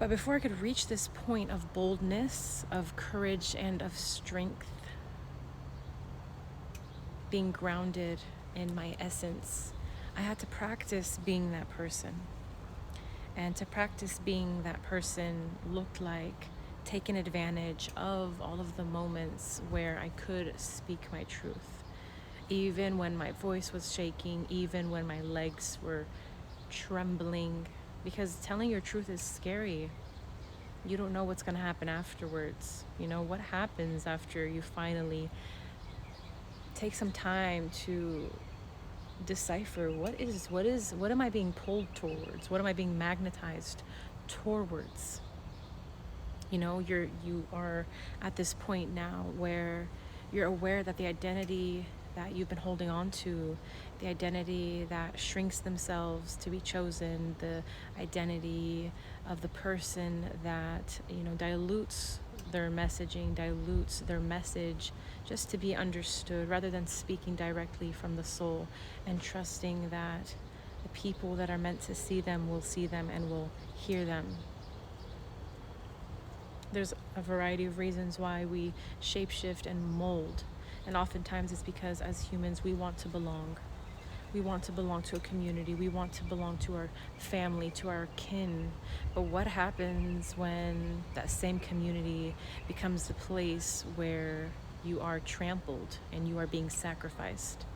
But before I could reach this point of boldness, of courage, and of strength, being grounded in my essence, I had to practice being that person. And to practice being that person looked like taking advantage of all of the moments where I could speak my truth. Even when my voice was shaking, even when my legs were trembling, because telling your truth is scary. You don't know what's going to happen afterwards. You know, what happens after you finally take some time to decipher what am I being pulled towards? What am I being magnetized towards? You know, you are at this point now where you're aware that the identity that you've been holding on to, the identity that shrinks themselves to be chosen, the identity of the person that, you know, dilutes their messaging, dilutes their message just to be understood rather than speaking directly from the soul and trusting that the people that are meant to see them will see them and will hear them. There's a variety of reasons why we shapeshift and mold. And oftentimes it's because as humans, we want to belong. We want to belong to a community. We want to belong to our family, to our kin. But what happens when that same community becomes the place where you are trampled and you are being sacrificed?